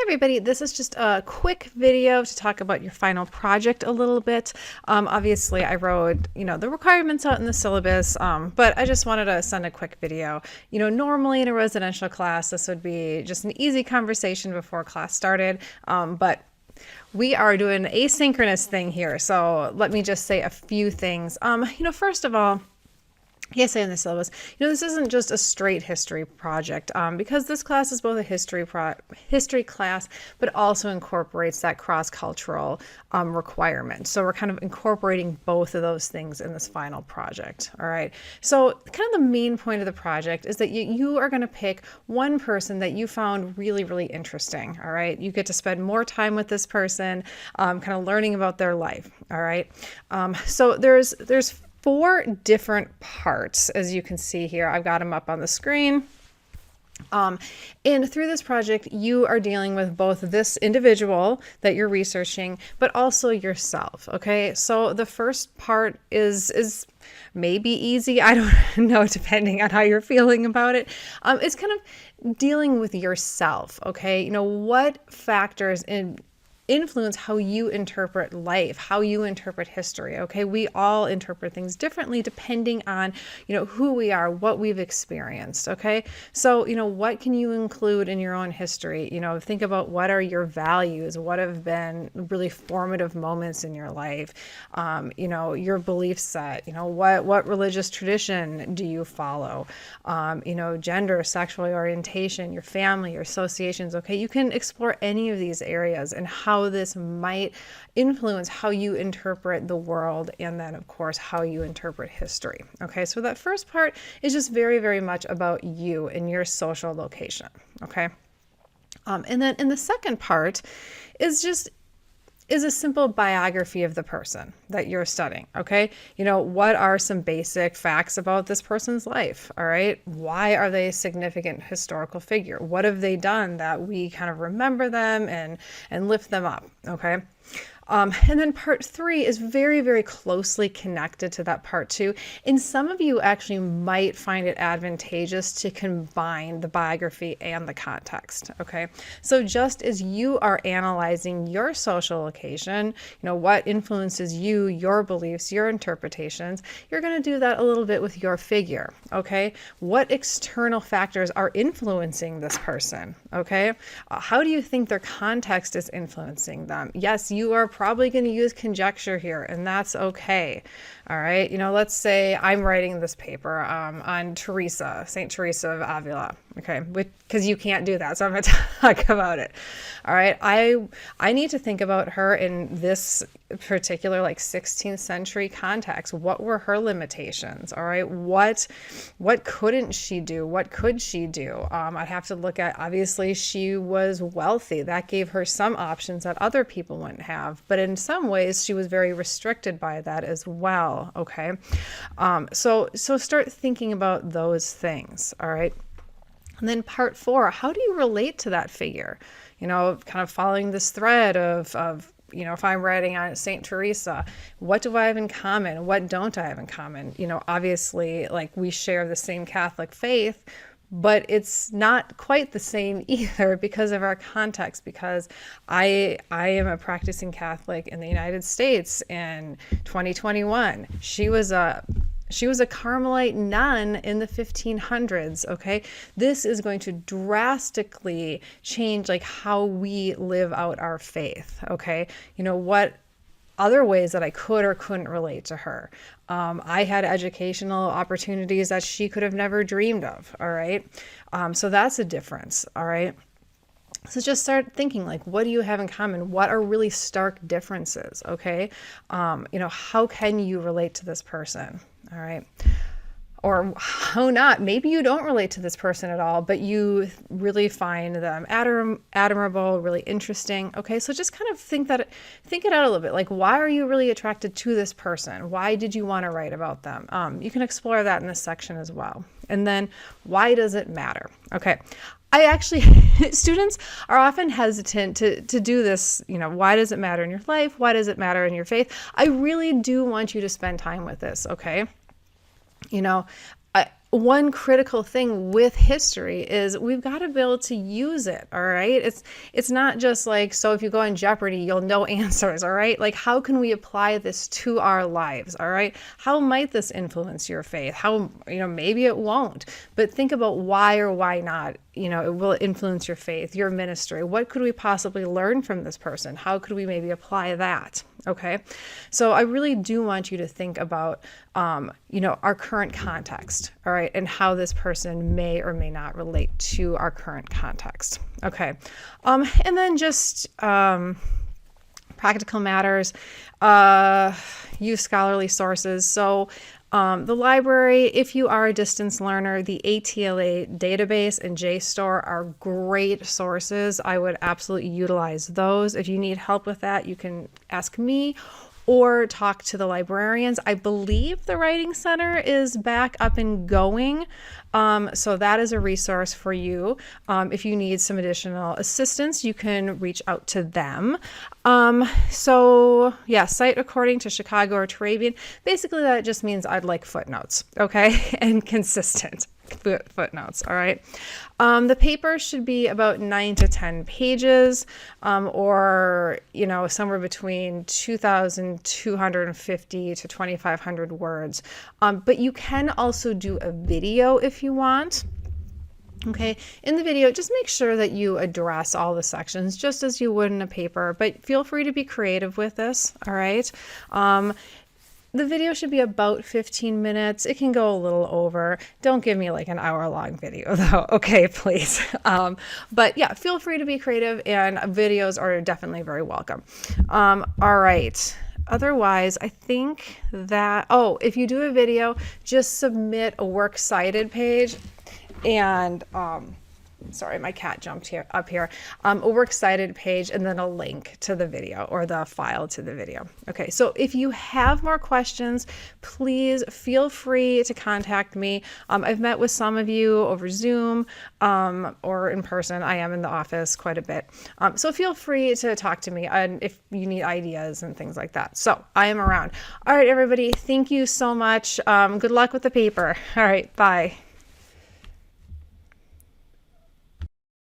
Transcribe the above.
everybody, this is just a quick video to talk about your final project a little bit. Obviously I wrote, the requirements out in the syllabus, but I just wanted to send a quick video. Normally in a residential class, this would be just an easy conversation before class started, but we are doing an asynchronous thing here. So let me just say a few things. First of all, yes, in the syllabus, this isn't just a straight history project, because this class is both a history class, but also incorporates that cross-cultural requirement. So we're kind of incorporating both of those things in this final project. All right. So kind of the main point of the project is that you are going to pick one person that you found really, really interesting. All right. You get to spend more time with this person, kind of learning about their life. All right. So there's 4 different parts, as you can see here. I've got them up on the screen. And through this project, you are dealing with both this individual that you're researching, but also yourself. Okay, so the first part is maybe easy. I don't know, depending on how you're feeling about it. It's kind of dealing with yourself. Okay, what factors influence how you interpret life, how you interpret history. Okay, we all interpret things differently depending on who we are, what we've experienced. Okay, so what can you include in your own history? Think about what are your values, what have been really formative moments in your life, your belief set, what religious tradition do you follow, gender, sexual orientation, your family, your associations. Okay, you can explore any of these areas and how this might influence how you interpret the world, and then of course how you interpret history. Okay, so that first part is just very, very much about you and your social location. Okay, and then in the second part is a simple biography of the person that you're studying. Okay, what are some basic facts about this person's life? All right, why are they a significant historical figure? What have they done that we kind of remember them and lift them up? Okay. And then part 3 is very, very closely connected to that part 2. And some of you actually might find it advantageous to combine the biography and the context. Okay, so just as you are analyzing your social location, what influences you, your beliefs, your interpretations, you're going to do that a little bit with your figure. Okay, what external factors are influencing this person? Okay, how do you think their context is influencing them? Yes, you are probably going to use conjecture here, and that's okay. All right, let's say I'm writing this paper on Teresa, Saint Teresa of Avila. Okay, because you can't do that, so I'm going to talk about it. All right, I need to think about her in this particular 16th century context. What were her limitations? All right, what couldn't she do? What could she do? I'd have to look at, obviously she was wealthy. That gave her some options that other people wouldn't have, but in some ways she was very restricted by that as well. Okay, so start thinking about those things. All right. And then part 4, how do you relate to that figure? Kind of following this thread of if I'm writing on Saint Teresa, what do I have in common? What don't I have in common? Obviously, we share the same Catholic faith, but it's not quite the same either because of our context, because I am a practicing Catholic in the United States in 2021. She was a Carmelite nun in the 1500s. Okay, this is going to drastically change how we live out our faith. Okay, what other ways that I could or couldn't relate to her. I had educational opportunities that she could have never dreamed of. All right, so that's a difference. All right. So just start thinking, what do you have in common? What are really stark differences? Okay. How can you relate to this person? All right. Or how not? Maybe you don't relate to this person at all, but you really find them admirable, really interesting. Okay. So just kind of think it out a little bit. Why are you really attracted to this person? Why did you want to write about them? You can explore that in this section as well. And then why does it matter? Okay. Students are often hesitant to do this, why does it matter in your life? Why does it matter in your faith? I really do want you to spend time with this, okay? one critical thing with history is we've got to be able to use it. All right. It's not just like, so if you go on Jeopardy, you'll know answers. All right. Like, how can we apply this to our lives? All right. How might this influence your faith? How, maybe it won't, but think about why or why not. It will influence your faith, your ministry. What could we possibly learn from this person? How could we maybe apply that? Okay. So I really do want you to think about, our current context, all right, and how this person may or may not relate to our current context. Okay. And then just, practical matters, use scholarly sources. So, the library, if you are a distance learner, the ATLA database and JSTOR are great sources. I would absolutely utilize those. If you need help with that, you can ask me or talk to the librarians. I believe the Writing Center is back up and going. So that is a resource for you. If you need some additional assistance, you can reach out to them. Cite according to Chicago or Turabian. Basically, that just means I'd like footnotes, okay? And consistent footnotes, all right? The paper should be about 9 to 10 pages, or, somewhere between 2,250 to 2,500 words. But you can also do a video if you want. Okay, in the video, just make sure that you address all the sections just as you would in a paper, but feel free to be creative with this, all right? The video should be about 15 minutes. It can go a little over. Don't give me like an hour-long video though, okay, please. But yeah, feel free to be creative, and videos are definitely very welcome. All right. Otherwise, I think that, if you do a video, just submit a works cited page. And, sorry, my cat jumped up here, a works cited page, and then a link to the video or the file to the video. Okay, so if you have more questions, please feel free to contact me. I've met with some of you over Zoom or in person. I am in the office quite a bit. So feel free to talk to me and if you need ideas and things like that. So I am around. All right, everybody, thank you so much. Good luck with the paper. All right, bye.